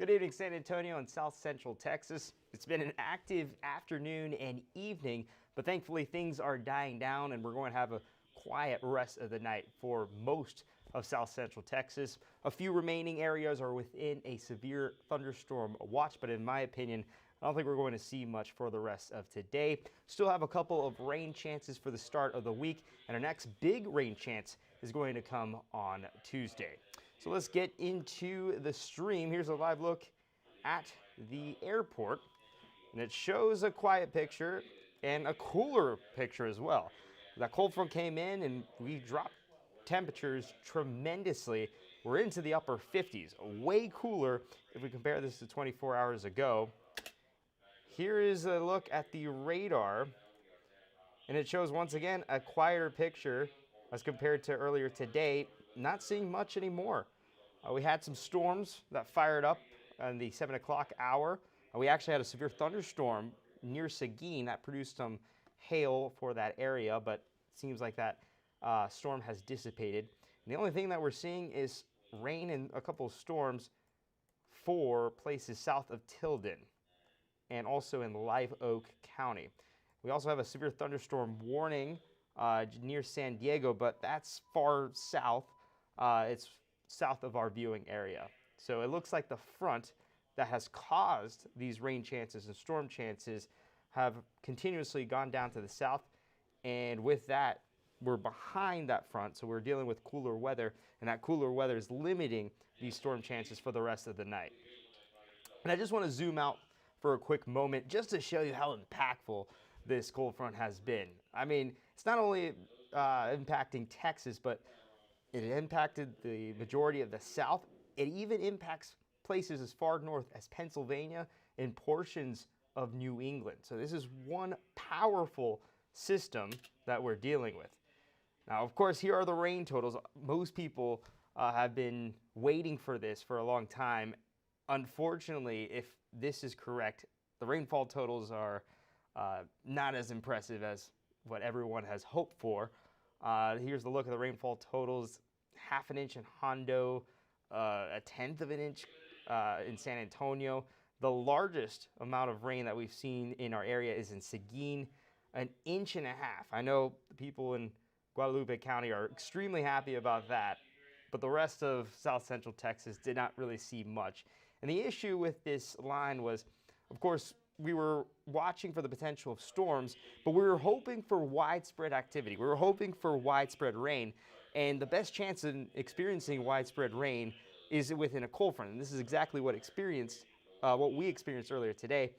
Good evening, San Antonio and South Central Texas. It's been an active afternoon and evening, but thankfully things are dying down and we're going to have a quiet rest of the night for most of South Central Texas. A few remaining areas are within a severe thunderstorm watch, but in my opinion, I don't think we're going to see much for the rest of today. Still have a couple of rain chances for the start of the week, and our next big rain chance is going to come on Tuesday. So let's get into the stream. Here's a live look at the airport, and it shows a quiet picture and a cooler picture as well. That cold front came in and we dropped temperatures tremendously. We're into the upper 50s, way cooler if we compare this to 24 hours ago. Here is a look at the radar, and it shows once again a quieter picture as compared to earlier today. Not seeing much anymore. We had some storms that fired up in the 7 o'clock hour. We actually had a severe thunderstorm near Seguin that produced some hail for that area, but it seems like that storm has dissipated. And the only thing that we're seeing is rain and a couple of storms for places south of Tilden and also in Live Oak County. We also have a severe thunderstorm warning near San Diego, but that's far south. It's south of our viewing area. So it looks like the front that has caused these rain chances and storm chances have continuously gone down to the south. And with that, we're behind that front, so we're dealing with cooler weather, and that cooler weather is limiting these storm chances for the rest of the night. And I just want to zoom out for a quick moment just to show you how impactful this cold front has been. I mean, it's not only impacting Texas, but it impacted the majority of the South. It even impacts places as far north as Pennsylvania and portions of New England. So this is one powerful system that we're dealing with. Now, of course, here are the rain totals. Most people have been waiting for this for a long time. Unfortunately, if this is correct, the rainfall totals are not as impressive as what everyone has hoped for. Here's the look at the rainfall totals: half an inch in Hondo, a tenth of an inch in San Antonio. The largest amount of rain that we've seen in our area is in Seguin, an inch and a half. I know the people in Guadalupe County are extremely happy about that, but the rest of South Central Texas did not really see much. And the issue with this line was, of course, we were watching for the potential of storms, but we were hoping for widespread activity. We were hoping for widespread rain, and the best chance in experiencing widespread rain is within a cold front. And this is exactly what we experienced earlier today.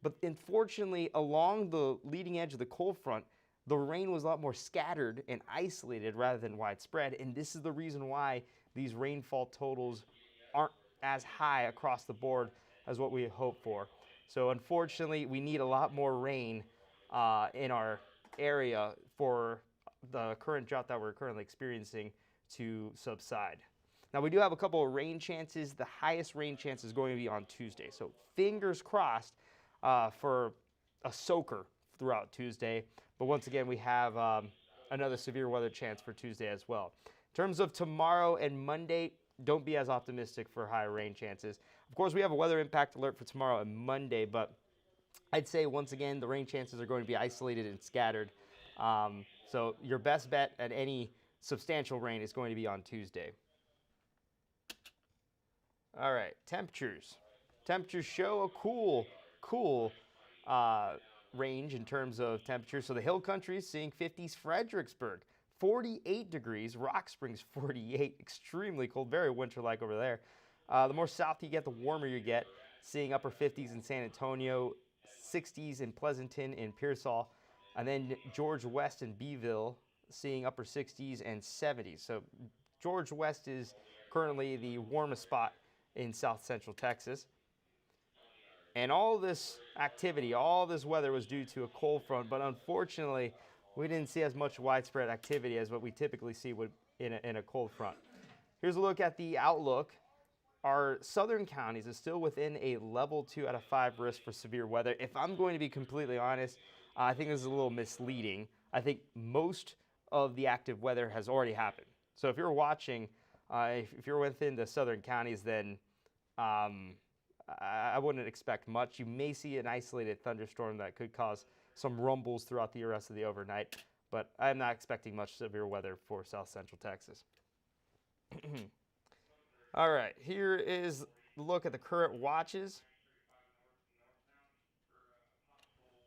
But unfortunately, along the leading edge of the cold front, the rain was a lot more scattered and isolated rather than widespread. And this is the reason why these rainfall totals aren't as high across the board as what we had hoped for. So unfortunately, we need a lot more rain in our area for the current drought that we're currently experiencing to subside. Now, we do have a couple of rain chances. The highest rain chance is going to be on Tuesday. So fingers crossed for a soaker throughout Tuesday. But once again, we have another severe weather chance for Tuesday as well. In terms of tomorrow and Monday, don't be as optimistic for high rain chances. Of course, we have a weather impact alert for tomorrow and Monday, but I'd say once again, the rain chances are going to be isolated and scattered. So your best bet at any substantial rain is going to be on Tuesday. All right, temperatures. Temperatures show a cool range in terms of temperature. So the hill country is seeing 50s. Fredericksburg, 48 degrees. Rock Springs, 48. Extremely cold, very winter-like over there. The more south you get, the warmer you get. Seeing upper 50s in San Antonio, 60s in Pleasanton and Pearsall. And then George West and Beeville seeing upper 60s and 70s. So George West is currently the warmest spot in South Central Texas. And all this activity, all this weather was due to a cold front, but unfortunately, we didn't see as much widespread activity as what we typically see in a cold front. Here's a look at the outlook. Our southern counties is still within a level 2 out of 5 risk for severe weather. If I'm going to be completely honest, I think this is a little misleading. I think most of the active weather has already happened. So if you're watching, if you're within the southern counties, then I wouldn't expect much. You may see an isolated thunderstorm that could cause some rumbles throughout the rest of the overnight, but I'm not expecting much severe weather for south central Texas. All right, here is a look at the current watches.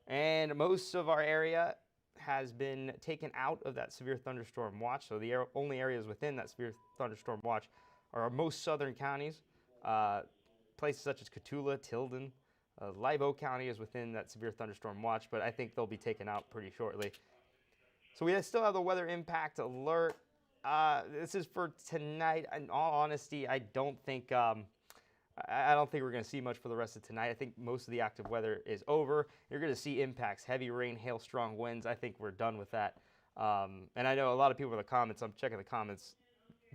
And most of our area has been taken out of that severe thunderstorm watch. So the only areas within that severe thunderstorm watch are our most southern counties. Places such as Cotulla, Tilden, Live Oak County is within that severe thunderstorm watch, but I think they'll be taken out pretty shortly. So we still have the weather impact alert. This is for tonight. In all honesty, I don't think we're going to see much for the rest of tonight. I think most of the active weather is over. You're going to see impacts, heavy rain, hail, strong winds. I think we're done with that. And I know a lot of people in the comments, I'm checking the comments,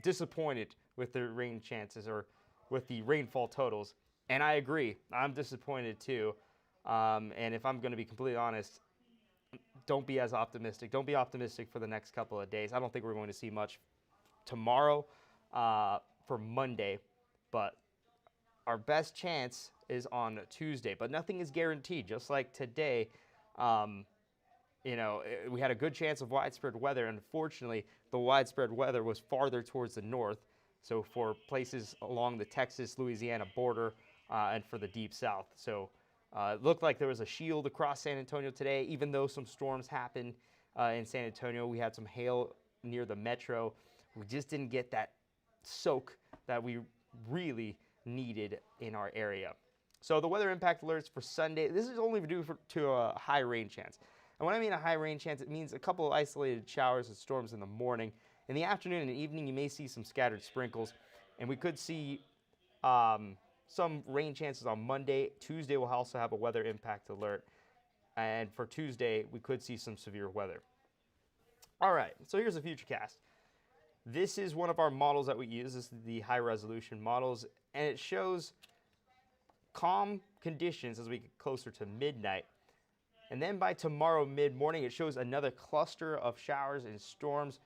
disappointed with the rain chances or with the rainfall totals. And I agree. I'm disappointed too. And if I'm going to be completely honest, don't be as optimistic. Don't be optimistic for the next couple of days. I don't think we're going to see much tomorrow for Monday, but our best chance is on Tuesday, but nothing is guaranteed. Just like today, we had a good chance of widespread weather. Unfortunately, the widespread weather was farther towards the north. So for places along the Texas-Louisiana border and for the deep south. So it looked like there was a shield across San Antonio today, even though some storms happened in San Antonio. We had some hail near the metro. We just didn't get that soak that we really needed in our area. So the weather impact alerts for Sunday, this is only due to a high rain chance. And when I mean a high rain chance, it means a couple of isolated showers and storms in the morning. In the afternoon and evening, you may see some scattered sprinkles, and we could see some rain chances on Monday. Tuesday will also have a weather impact alert, and for Tuesday, we could see some severe weather. All right, so here's a futurecast. This is one of our models that we use. This is the high resolution models, and it shows calm conditions as we get closer to midnight. And then by tomorrow mid-morning, it shows another cluster of showers and storms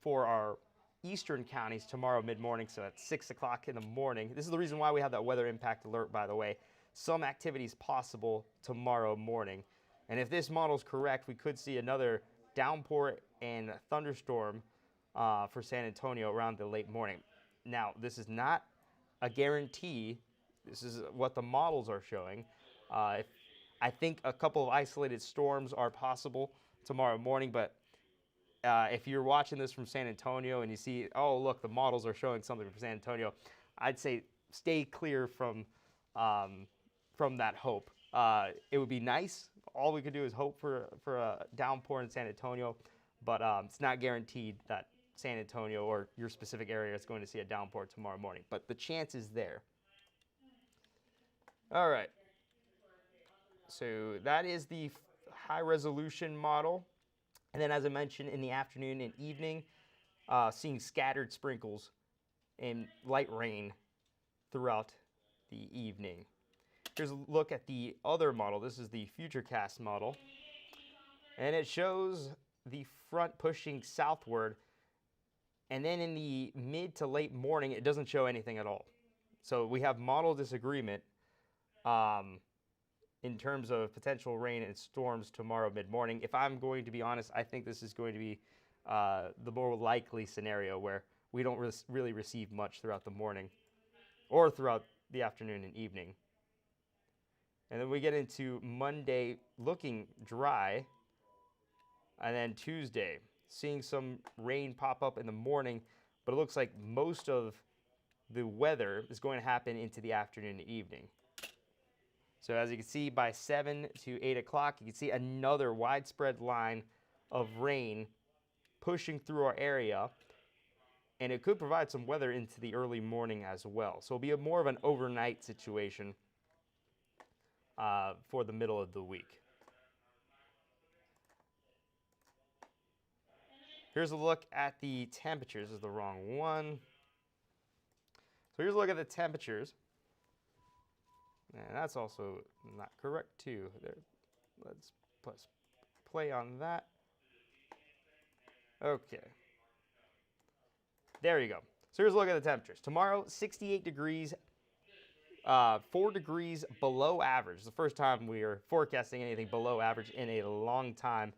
for our eastern counties tomorrow mid-morning, so at 6 o'clock in the morning. This is the reason why we have that weather impact alert, by the way. Some activities possible tomorrow morning. And if this model is correct, we could see another downpour and thunderstorm for San Antonio around the late morning. Now, this is not a guarantee. This is what the models are showing. I think a couple of isolated storms are possible tomorrow morning, but if you're watching this from San Antonio and you see, oh, look, the models are showing something from San Antonio, I'd say stay clear from that hope. It would be nice. All we could do is hope for a downpour in San Antonio, but it's not guaranteed that San Antonio or your specific area is going to see a downpour tomorrow morning, but the chance is there. All right. So that is the high resolution model. And then as I mentioned, in the afternoon and evening, seeing scattered sprinkles and light rain throughout the evening. Here's a look at the other model. This is the Futurecast model. And it shows the front pushing southward. And then in the mid to late morning, it doesn't show anything at all. So we have model disagreement in terms of potential rain and storms tomorrow mid-morning. If I'm going to be honest, I think this is going to be the more likely scenario where we don't really receive much throughout the morning or throughout the afternoon and evening. And then we get into Monday looking dry, and then Tuesday seeing some rain pop up in the morning, but it looks like most of the weather is going to happen into the afternoon and evening. So as you can see, by 7 to 8 o'clock, you can see another widespread line of rain pushing through our area, and it could provide some weather into the early morning as well. So it'll be more of an overnight situation for the middle of the week. Here's a look at the temperatures. This is the wrong one. So here's a look at the temperatures. And that's also not correct too. There, let's press play on that. Okay. There you go. So here's a look at the temperatures. Tomorrow, 68 degrees 4 degrees below average. It's the first time we are forecasting anything below average in a long time.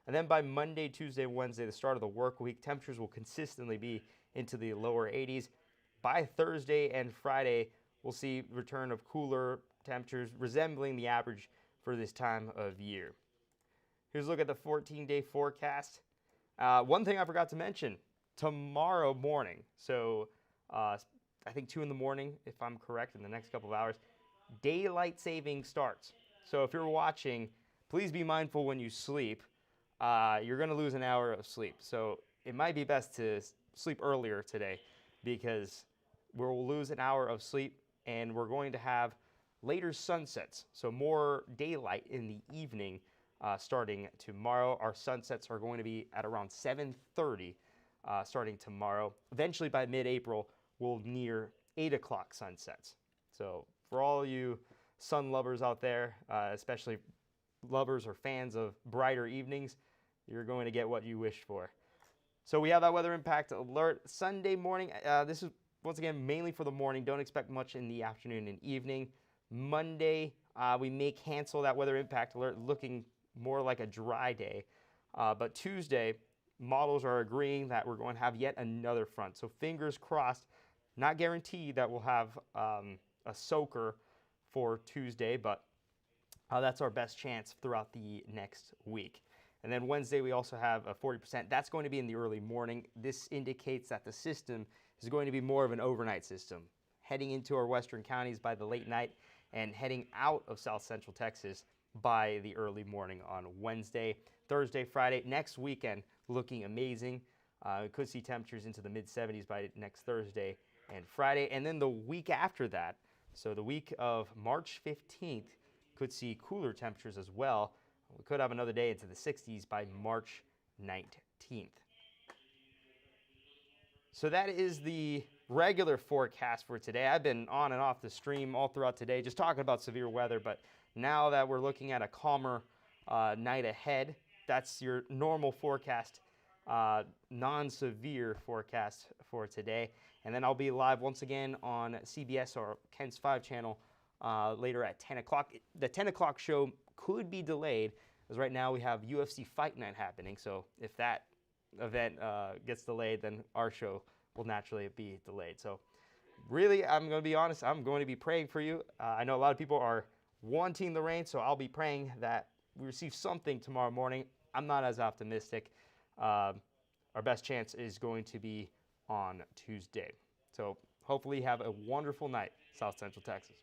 And then by Monday, Tuesday, Wednesday, the start of the work week, temperatures will consistently be into the lower 80s. By Thursday and Friday, we'll see return of cooler temperatures resembling the average for this time of year. Here's a look at the 14-day forecast. One thing I forgot to mention, tomorrow morning, so I think 2 in the morning, if I'm correct, in the next couple of hours, daylight saving starts. So if you're watching, please be mindful when you sleep. You're going to lose an hour of sleep. So it might be best to sleep earlier today because we'll lose an hour of sleep and we're going to have later sunsets. So more daylight in the evening starting tomorrow. Our sunsets are going to be at around 7:30 starting tomorrow. Eventually by mid-April, we'll near 8 o'clock sunsets. So for all you sun lovers out there, especially lovers or fans of brighter evenings, you're going to get what you wished for. So we have that weather impact alert Sunday morning. This is once again mainly for the morning. Don't expect much in the afternoon and evening. Monday, we may cancel that weather impact alert, looking more like a dry day. But Tuesday, models are agreeing that we're going to have yet another front. So fingers crossed. Not guaranteed that we'll have a soaker for Tuesday, but that's our best chance throughout the next week. And then Wednesday, we also have a 40%. That's going to be in the early morning. This indicates that the system is going to be more of an overnight system, heading into our western counties by the late night and heading out of south central Texas by the early morning on Wednesday. Thursday, Friday, next weekend looking amazing. We could see temperatures into the mid-70s by next Thursday and Friday. And then the week after that, so the week of March 15th, could see cooler temperatures as well. We could have another day into the 60s by March 19th. So that is the regular forecast for today. I've been on and off the stream all throughout today just talking about severe weather, but now that we're looking at a calmer night ahead, that's your normal forecast, non-severe forecast for today. And then I'll be live once again on CBS or Ken's 5 channel later at 10 o'clock. The 10 o'clock show could be delayed, as right now we have UFC Fight Night happening. So if that event gets delayed, then our show will naturally be delayed. So really, I'm going to be honest, I'm going to be praying for you. I know a lot of people are wanting the rain, so I'll be praying that we receive something tomorrow morning. I'm not as optimistic. Our best chance is going to be on Tuesday. So hopefully have a wonderful night, South Central Texas.